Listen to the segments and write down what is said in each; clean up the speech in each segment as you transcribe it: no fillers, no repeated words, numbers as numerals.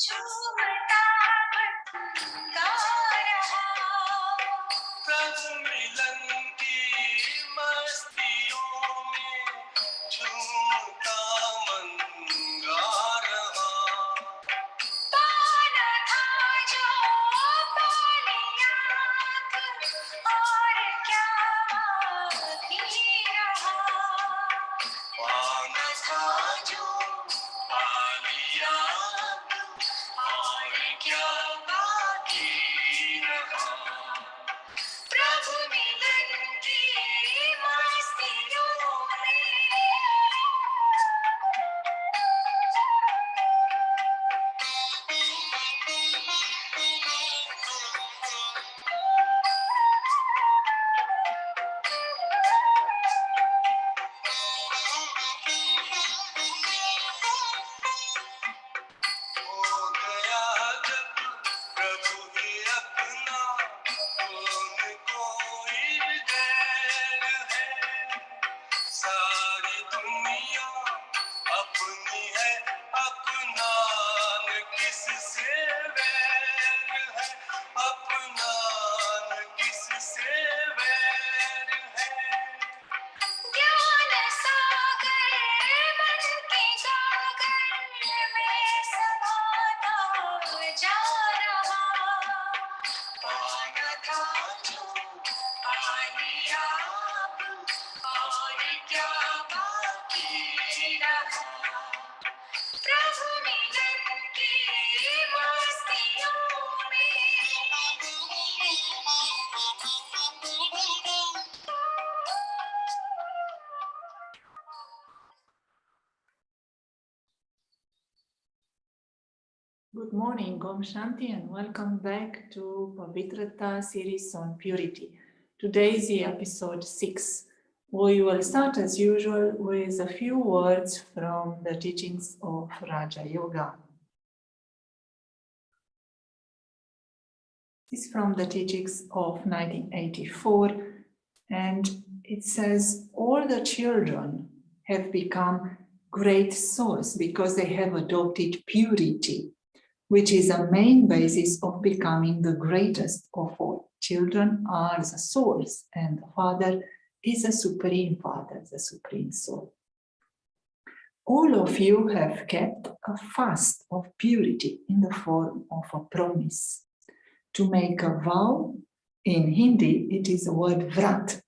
झूमता गा रहा, प्रभु मिलन की मस्तियों में झूमता मन गा रहा। पाना था जो पालिया और क्या बाकी रहा, पाना था जो पालिया और क्या बाकी रहा, प्रभु मिलन की मस्तियों में। हो गया जब प्रभु ही अपना, कौन कोई गैर है, सारी दुनिया अपनी है, अपना न किससे वैर है, अपना न किससे वैर है। ज्ञान सागर मन के गागर में समाता जा रहा, पाना था जो पालिया और क्या बाकी रहा, प्रभु मिलन की मस्तियों में। Good morning, Om Shanti, and welcome back to Pavitrata series on purity. Today is the episode 6. We will start as usual with a few words from the teachings of Raja Yoga. This is from the teachings of 1984, and it says, all the children have become great souls because they have adopted purity, which is a main basis of becoming the greatest of all. Children are the souls, and the Father is the Supreme Father, the Supreme Soul. All of you have kept a fast of purity in the form of a promise. To make a vow, in Hindi, it is the word vrat.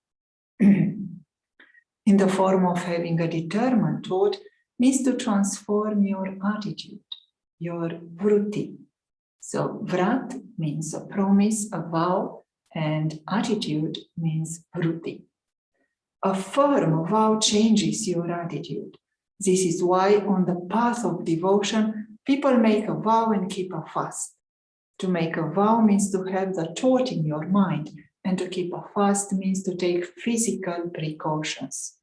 In the form of having a determined thought, means to transform your attitude, your vritti. So vrat means a promise, a vow, and attitude means vritti. A firm vow changes your attitude. This is why on the path of devotion, people make a vow and keep a fast. To make a vow means to have the thought in your mind, and to keep a fast means to take physical precautions.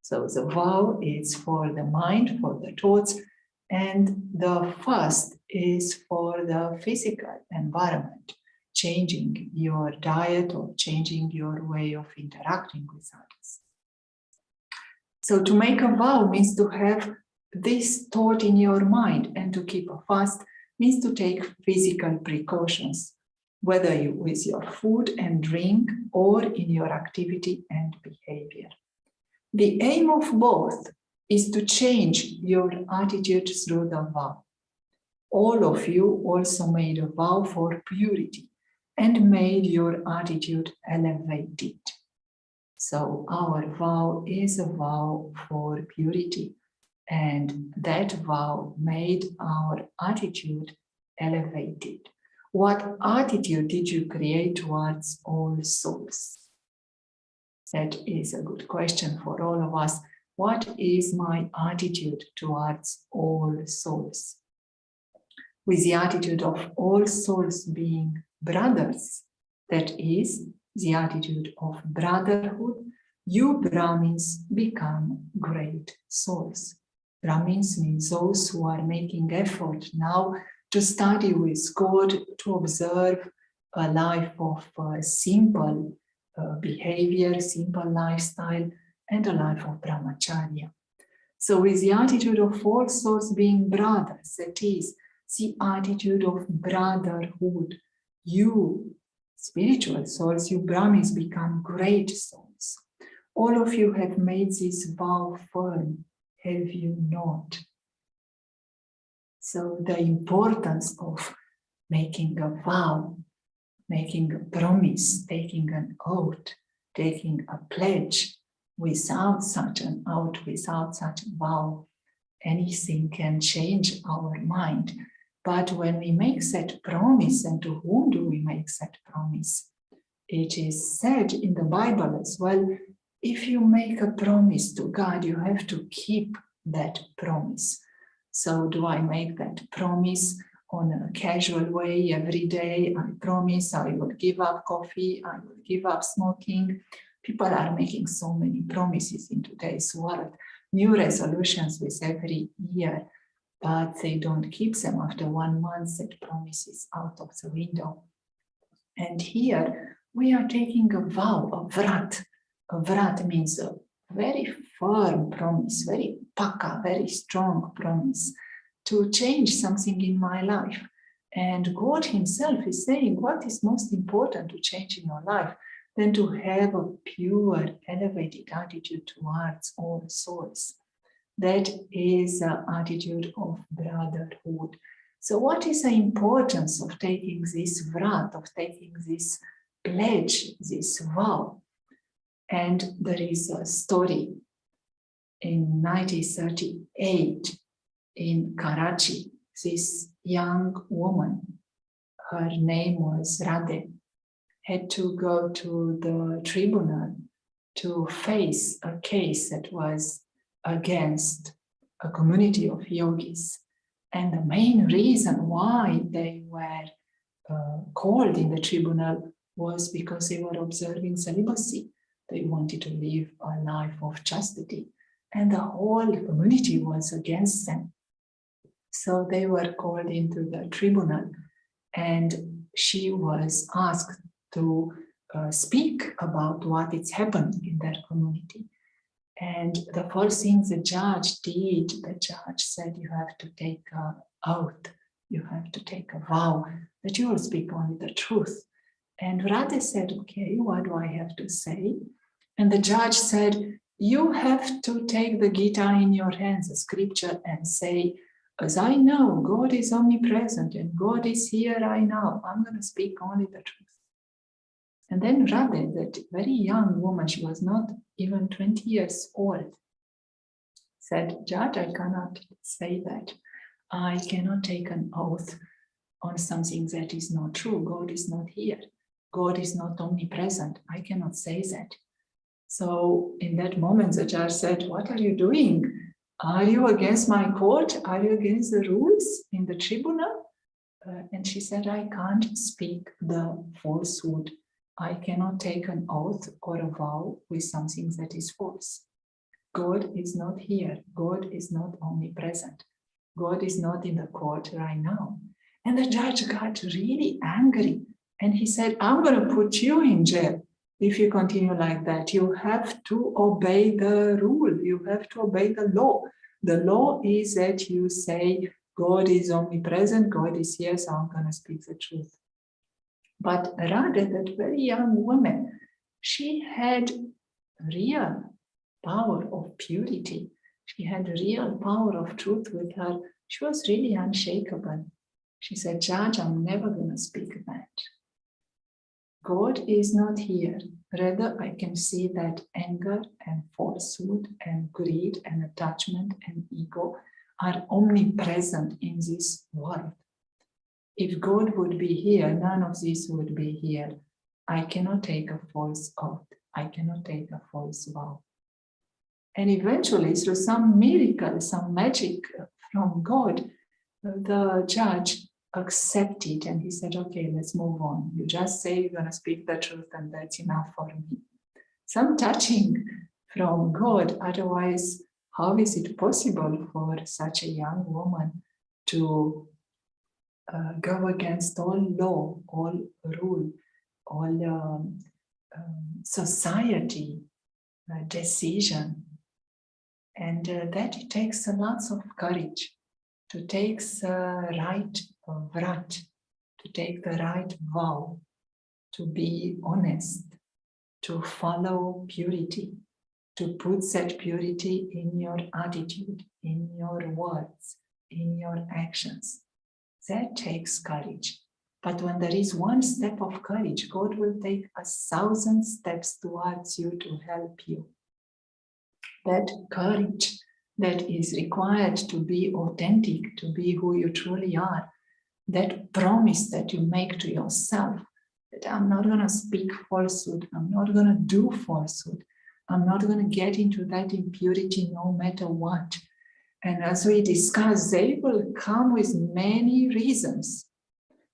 So the vow is for the mind, for the thoughts, and the fast is for the physical environment, changing your diet or changing your way of interacting with others. So to make a vow means to have this thought in your mind, and to keep a fast means to take physical precautions, whether with your food and drink or in your activity and behavior. The aim of both is to change your attitude through the vow. All of you also made a vow for purity and made your attitude elevated. So our vow is a vow for purity, and that vow made our attitude elevated. What attitude did you create towards all souls? That is a good question for all of us. What is my attitude towards all souls? With the attitude of all souls being brothers, that is the attitude of brotherhood, you Brahmins become great souls. Brahmins means those who are making effort now to study with God, to observe a life of simple behavior, simple lifestyle, and a life of brahmacharya. So with the attitude of all souls being brothers, that is, the attitude of brotherhood. You, spiritual souls, you Brahmins become great souls. All of you have made this vow firm, have you not? So the importance of making a vow, making a promise, taking an oath, taking a pledge, without such an oath, without such a vow, anything can change our mind. But when we make that promise, and to whom do we make that promise? It is said in the Bible as well, if you make a promise to God, you have to keep that promise. So do I make that promise on a casual way every day? I promise I will give up coffee, I will give up smoking. People are making so many promises in today's world, new resolutions with every year, but they don't keep them. After 1 month, that promise is out of the window. And here we are taking a vow, a vrat. A vrat means a very firm promise, very paka, very strong promise to change something in my life. And God himself is saying, what is most important to change in your life than to have a pure, elevated attitude towards all souls? That is the attitude of brotherhood. So what is the importance of taking this vrat, of taking this pledge, this vow? And there is a story in 1938 in Karachi. This young woman, her name was Radhe, had to go to the tribunal to face a case that was against a community of yogis. And the main reason why they were called in the tribunal was because they were observing celibacy. They wanted to live a life of chastity, and the whole community was against them. So they were called into the tribunal, and she was asked to speak about what is happening in that community. And the first thing the judge did, the judge said, you have to take an oath, you have to take a vow that you will speak only the truth. And Radhe said, okay, what do I have to say? And the judge said, you have to take the Gita in your hands, the scripture, and say, as I know, God is omnipresent and God is here, I know, I'm going to speak only the truth. And then Radhe, that very young woman, she was not even 20 years old, said, Judge, I cannot say that. I cannot take an oath on something that is not true. God is not here. God is not omnipresent. I cannot say that. So in that moment, the judge said, what are you doing? Are you against my court? Are you against the rules in the tribunal? And she said, I can't speak the falsehood. I cannot take an oath or a vow with something that is false. God is not here. God is not omnipresent. God is not in the court right now. And the judge got really angry. And he said, I'm going to put you in jail if you continue like that. You have to obey the rule. You have to obey the law. The law is that you say, God is omnipresent, God is here, so I'm going to speak the truth. But Radha, that very young woman, she had real power of purity. She had real power of truth with her. She was really unshakable. She said, Judge, I'm never going to speak that. God is not here. Rather, I can see that anger and falsehood and greed and attachment and ego are omnipresent in this world. If God would be here, none of this would be here. I cannot take a false oath. I cannot take a false vow. And eventually, through some miracle, some magic from God, the judge accepted and he said, okay, let's move on. You just say you're going to speak the truth and that's enough for me. Some touching from God, otherwise, how is it possible for such a young woman to go against all law, all rule, all society decision? And that it takes lots of courage to take the right vrat, to take the right vow, to be honest, to follow purity, to put that purity in your attitude, in your words, in your actions. That takes courage. But when there is one step of courage, God will take 1,000 steps towards you to help you. That courage that is required to be authentic, to be who you truly are, that promise that you make to yourself, that I'm not going to speak falsehood, I'm not going to do falsehood, I'm not going to get into that impurity no matter what. And as we discuss, they will come with many reasons.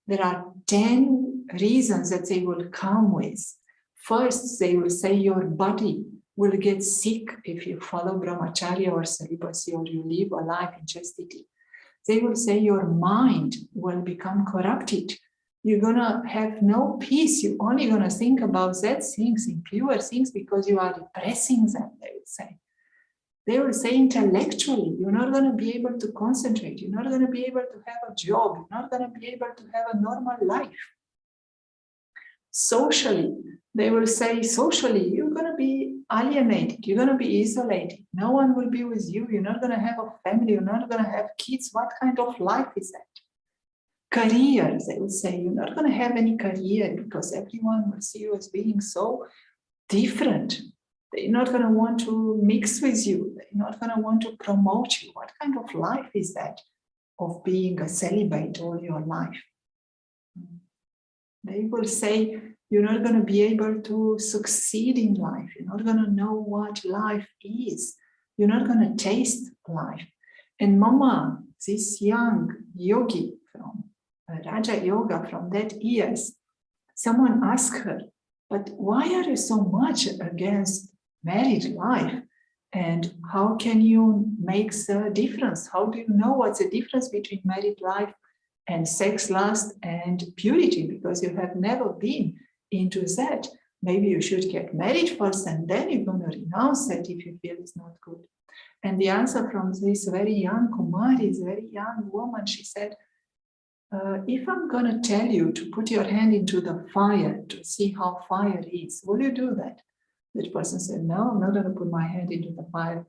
There are 10 reasons that they will come with. First, they will say your body will get sick if you follow brahmacharya or celibacy, or you live a life in chastity. They will say your mind will become corrupted. You're going to have no peace. You're only going to think about that things, impure things, because you are repressing them, they will say. They will say intellectually, you're not going to be able to concentrate. You're not going to be able to have a job. You're not going to be able to have a normal life. Socially, they will say socially, you're going to be alienated. You're going to be isolated. No one will be with you. You're not going to have a family. You're not going to have kids. What kind of life is that? Career, they will say, you're not going to have any career because everyone will see you as being so different. They're not going to want to mix with you. They're not going to want to promote you. What kind of life is that of being a celibate all your life? They will say, you're not going to be able to succeed in life. You're not going to know what life is. You're not going to taste life. And Mama, this young yogi from Raja Yoga, from that years, someone asked her, but why are you so much against married life? And how can you make the difference? How do you know what's the difference between married life and sex, lust, and purity? Because you have never been into that. Maybe you should get married first, and then you're going to renounce that if you feel it's not good. And the answer from this very young Kumari, this very young woman, she said, if I'm going to tell you to put your hand into the fire to see how fire is, will you do that? That person said, no, I'm not going to put my hand into the fire.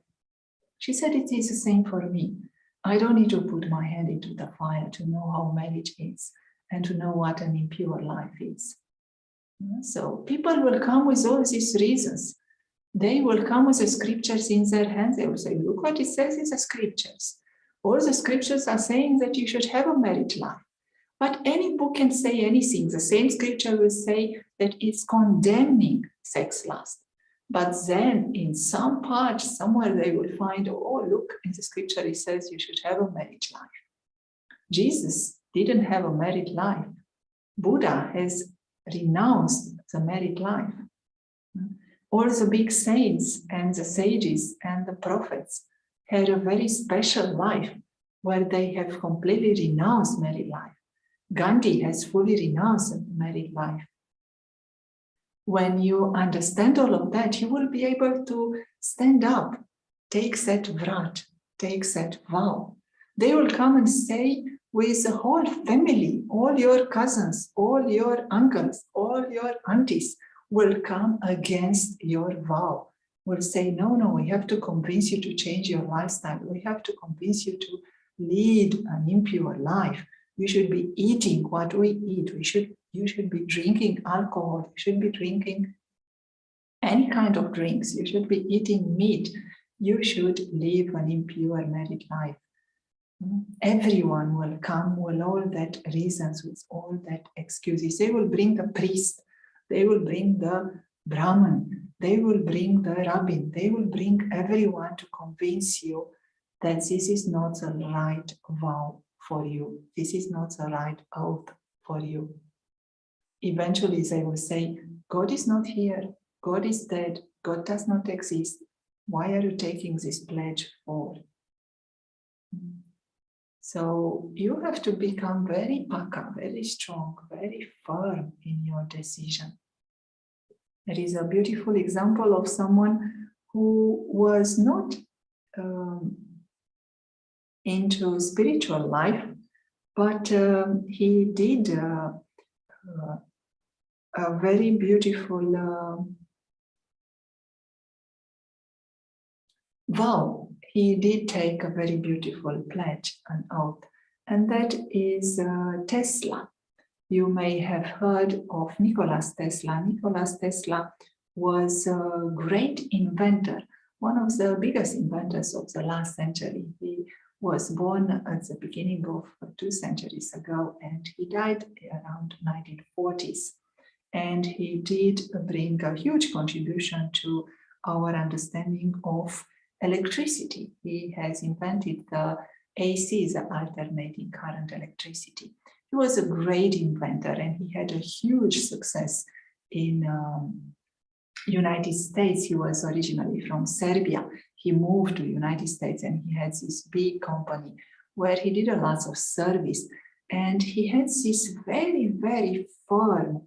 She said, it is the same for me. I don't need to put my hand into the fire to know how marriage is and to know what an impure life is. So people will come with all these reasons. They will come with the scriptures in their hands. They will say, look what it says in the scriptures. All the scriptures are saying that you should have a married life. But any book can say anything. The same scripture will say that it's condemning sex lust. But then in some part, somewhere they will find, oh, look, in the scripture it says you should have a married life. Jesus didn't have a married life. Buddha has renounced the married life. All the big saints and the sages and the prophets had a very special life where they have completely renounced married life. Gandhi has fully renounced married life. When you understand all of that, you will be able to stand up, take that vrat, take that vow. They will come and say with the whole family, all your cousins, all your uncles, all your aunties will come against your vow, will say, no, we have to convince you to change your lifestyle. We have to convince you to lead an impure life. You should be eating what we eat. You should be drinking alcohol. You should be drinking any kind of drinks. You should be eating meat. You should live an impure married life. Everyone will come with all that reasons, with all that excuses. They will bring the priest. They will bring the Brahmin. They will bring the rabbin. They will bring everyone to convince you that this is not the right vow for you. This is not the right oath for you. Eventually they will say, God is not here. God is dead. God does not exist. Why are you taking this pledge for? So you have to become very paka, very strong, very firm in your decision. There is a beautiful example of someone who was not into spiritual life, but he did a very beautiful vow. He did take a very beautiful pledge, an oath, and that is Tesla. You may have heard of Nikola Tesla. Nikola Tesla was a great inventor, one of the biggest inventors of the last century. He was born at the beginning of 2 centuries ago, and he died around 1940s. And he did bring a huge contribution to our understanding of electricity. He has invented the AC, the alternating current electricity. He was a great inventor, and he had a huge success in United States. He was originally from Serbia. He moved to United States, and he had this big company where he did a lot of service. And he had this very, very firm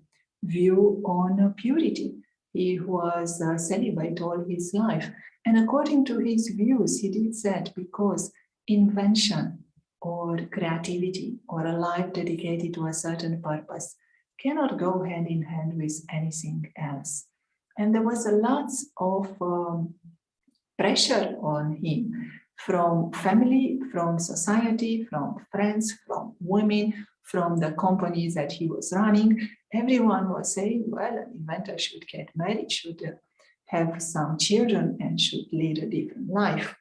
view on purity. He was celibate all his life. And according to his views, he did that because invention or creativity or a life dedicated to a certain purpose cannot go hand in hand with anything else. And there was a lot of pressure on him from family, from society, from friends, from women, from the companies that he was running. Everyone was saying, well, an inventor should get married, should have some children, and should lead a different life.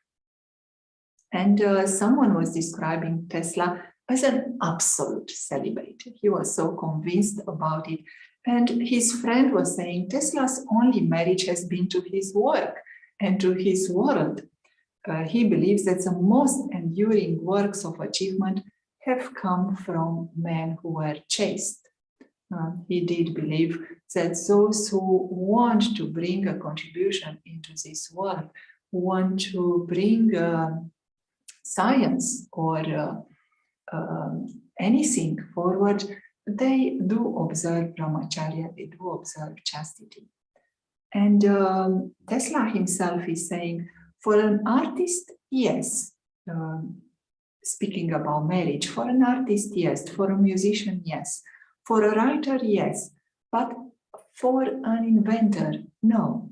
And someone was describing Tesla as an absolute celibate. He was so convinced about it. And his friend was saying Tesla's only marriage has been to his work and to his world. He believes that the most enduring works of achievement have come from men who were chaste. He did believe that those who want to bring a contribution into this world, who want to bring science or anything forward, they do observe brahmacharya, they do observe chastity. And Tesla himself is saying, for an artist, yes, speaking about marriage, for an artist, yes, for a musician, yes, for a writer, yes, but for an inventor, no.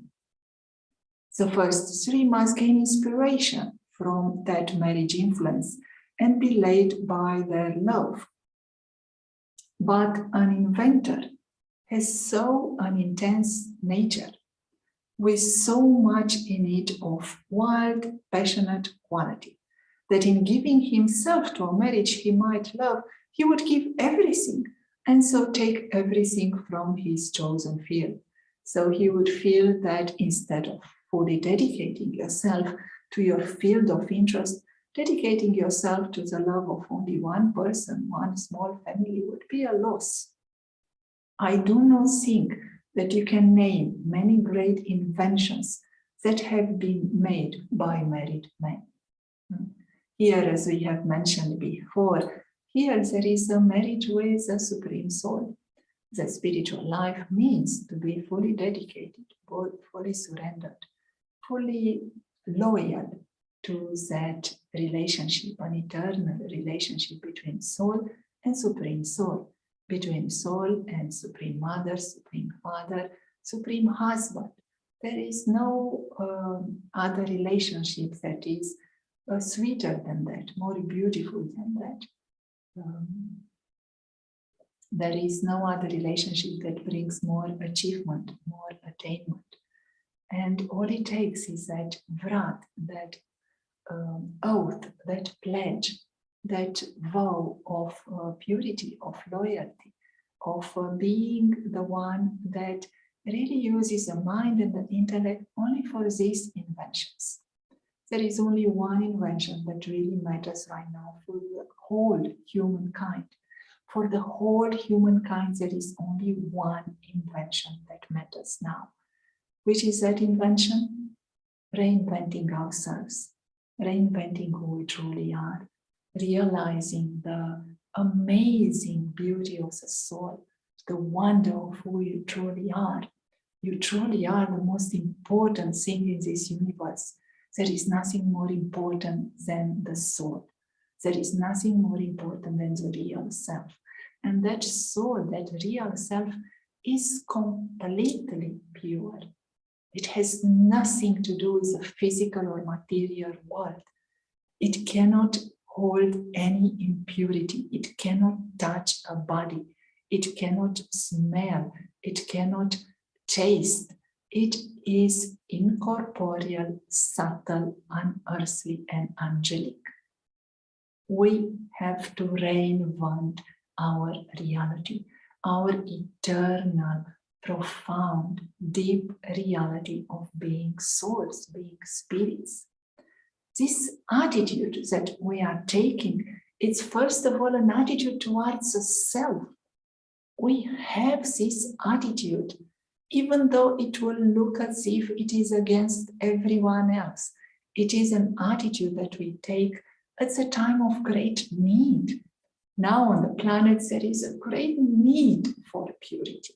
The first 3 must gain inspiration from that marriage influence and be led by their love. But an inventor has so an intense nature, with so much in it of wild, passionate quality, that in giving himself to a marriage he might love, he would give everything, and so take everything from his chosen field. So he would feel that instead of fully dedicating yourself to your field of interest, dedicating yourself to the love of only one person, one small family, would be a loss. I do not think that you can name many great inventions that have been made by married men. Here, as we have mentioned before, here there is a marriage with the Supreme Soul. The spiritual life means to be fully dedicated, fully surrendered, fully loyal to that relationship, an eternal relationship between soul and Supreme Soul, between soul and Supreme Mother, Supreme Father, Supreme Husband. There is no other relationship that is sweeter than that, more beautiful than that. There is no other relationship that brings more achievement, more attainment. And all it takes is that vrat, that oath, that pledge, that vow of purity, of loyalty, of being the one that really uses the mind and the intellect only for these inventions. There is only one invention that really matters right now for the whole humankind. For the whole humankind, there is only one invention that matters now. Which is that invention? Reinventing ourselves, reinventing who we truly are, realizing the amazing beauty of the soul, the wonder of who you truly are. You truly are the most important thing in this universe. There is nothing more important than the soul. There is nothing more important than the real self. And that soul, that real self, is completely pure. It has nothing to do with the physical or material world. It cannot hold any impurity. It cannot touch a body. It cannot smell. It cannot taste. It is incorporeal, subtle, unearthly, and angelic. We have to reinvent our reality, our eternal, profound, deep reality of being souls, being spirits. This attitude that we are taking, it's first of all an attitude towards the self. We have this attitude, even though it will look as if it is against everyone else. It is an attitude that we take at a time of great need. Now on the planet, there is a great need for purity.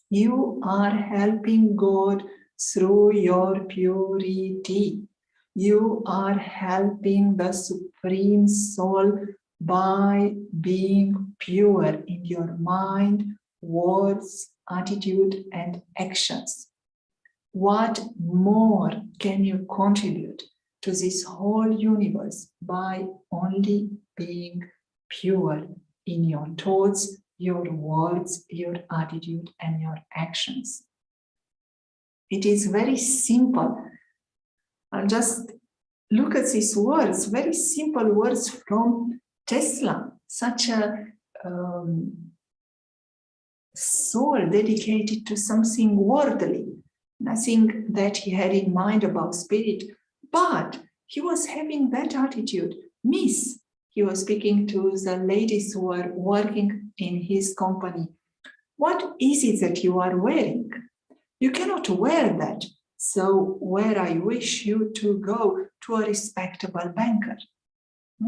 You are helping God through your purity. You are helping the Supreme Soul by being pure in your mind, words, attitude, and actions. What more can you contribute to this whole universe by only being pure in your thoughts, your words, your attitude, and your actions? It is very simple. I'll just look at these words, very simple words from Tesla, such a soul dedicated to something worldly, nothing that he had in mind about spirit, but he was having that attitude. Miss, he was speaking to the ladies who were working in his company. What is it that you are wearing? You cannot wear that. So where I wish you to go to a respectable banker.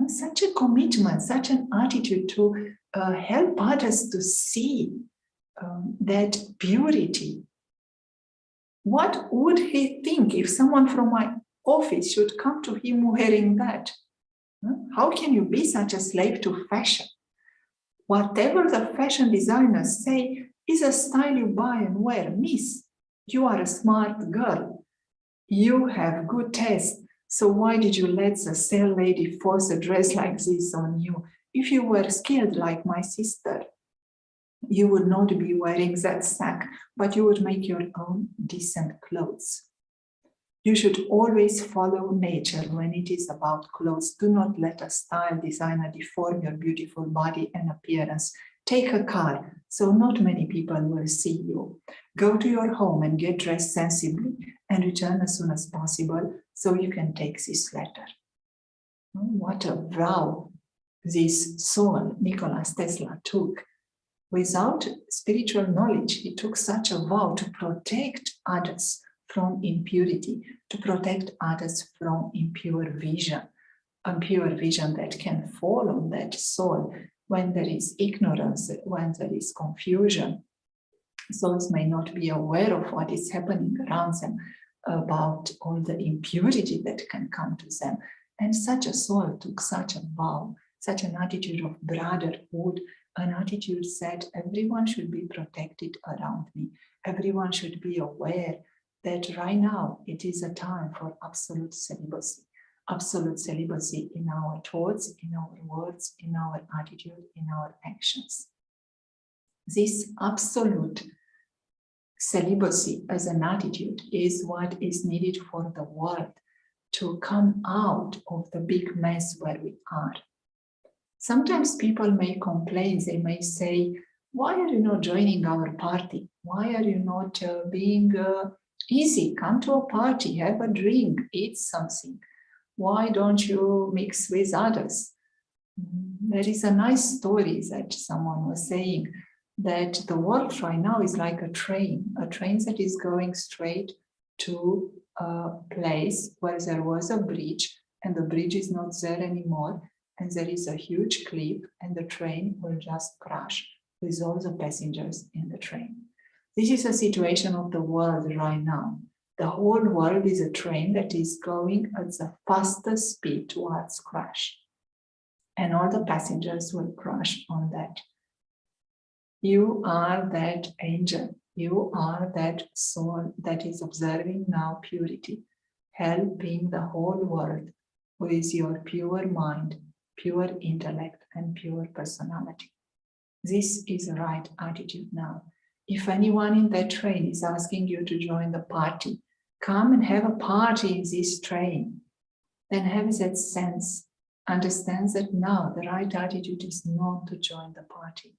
Such a commitment, such an attitude to help others to see that purity. What would he think if someone from my office should come to him wearing that? How can you be such a slave to fashion? Whatever the fashion designers say is a style you buy and wear. Miss, you are a smart girl. You have good taste. So why did you let the sale lady force a dress like this on you? If you were skilled like my sister, you would not be wearing that sack, but you would make your own decent clothes. You should always follow nature when it is about clothes. Do not let a style designer deform your beautiful body and appearance. Take a car, so not many people will see you. Go to your home and get dressed sensibly and return as soon as possible so you can take this letter. What a vow this soul, Nikola Tesla, took. Without spiritual knowledge, he took such a vow to protect others from impurity, to protect others from impure vision that can fall on that soul when there is ignorance, when there is confusion. Souls may not be aware of what is happening around them, about all the impurity that can come to them. And such a soul took such a vow, such an attitude of brotherhood, an attitude that everyone should be protected around me. Everyone should be aware that right now it is a time for absolute celibacy in our thoughts, in our words, in our attitude, in our actions. This absolute celibacy as an attitude is what is needed for the world to come out of the big mess where we are. Sometimes people may complain, they may say, why are you not joining our party? Why are you not being easy? Come to a party, have a drink, eat something. Why don't you mix with others? There is a nice story that someone was saying that the world right now is like a train that is going straight to a place where there was a bridge and the bridge is not there anymore, and there is a huge cliff and the train will just crash with all the passengers in the train. This is a situation of the world right now. The whole world is a train that is going at the fastest speed towards crash. and all the passengers will crush on that. You are that angel. You are that soul that is observing now purity, helping the whole world with your pure mind, pure intellect, and pure personality. This is the right attitude now. If anyone in that train is asking you to join the party, come and have a party in this train, then have that sense, understands that now the right attitude is not to join the party.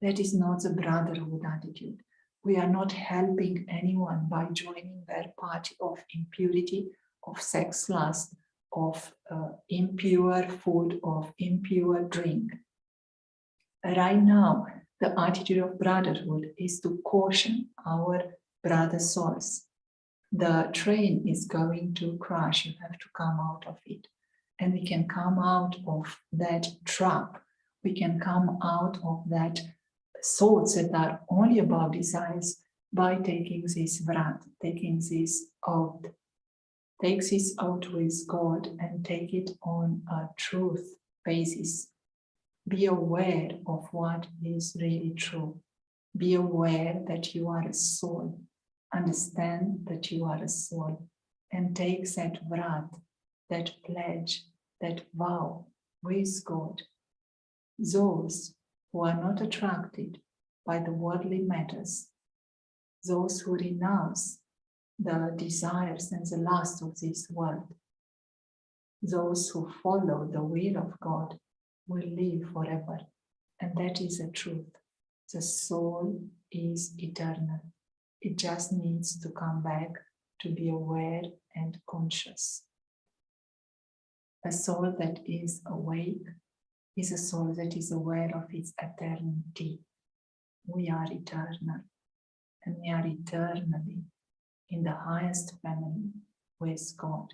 That is not the brotherhood attitude. We are not helping anyone by joining their party of impurity, of sex lust, of impure food, of impure drink. Right now, the attitude of brotherhood is to caution our brother souls. The train is going to crash. You have to come out of it. And we can come out of that trap. We can come out of that thoughts that are only about desires by taking this vrat, taking this out. Take this out with God and take it on a truth basis. Be aware of what is really true. Be aware that you are a soul. Understand that you are a soul. And take that vrat, that pledge, that vow with God. Those who are not attracted by the worldly matters, those who renounce the desires and the lust of this world, those who follow the will of God will live forever. And that is the truth. The soul is eternal. It just needs to come back to be aware and conscious. A soul that is awake is a soul that is aware of its eternity. We are eternal, and we are eternally in the highest family with God.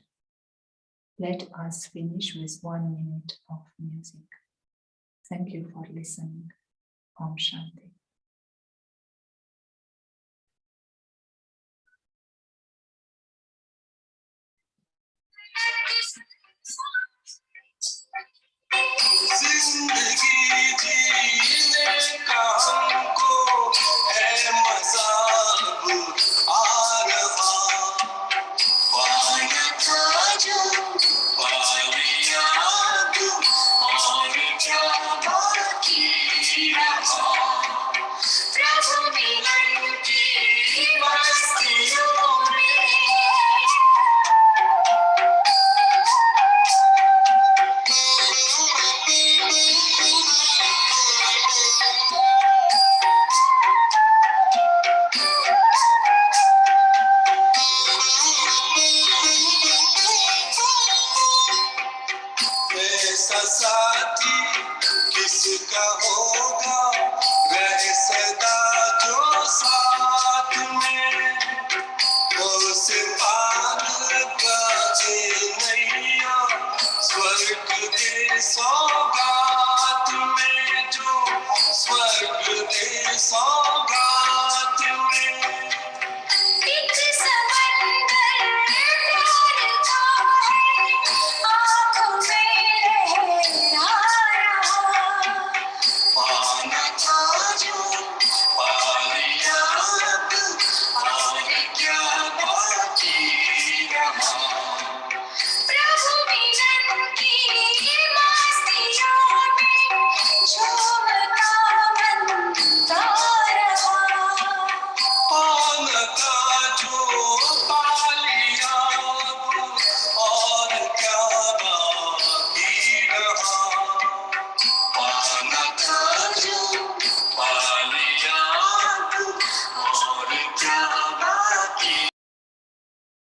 Let us finish with 1 minute of music. Thank you for listening. Om Shanti. जिंदगी जी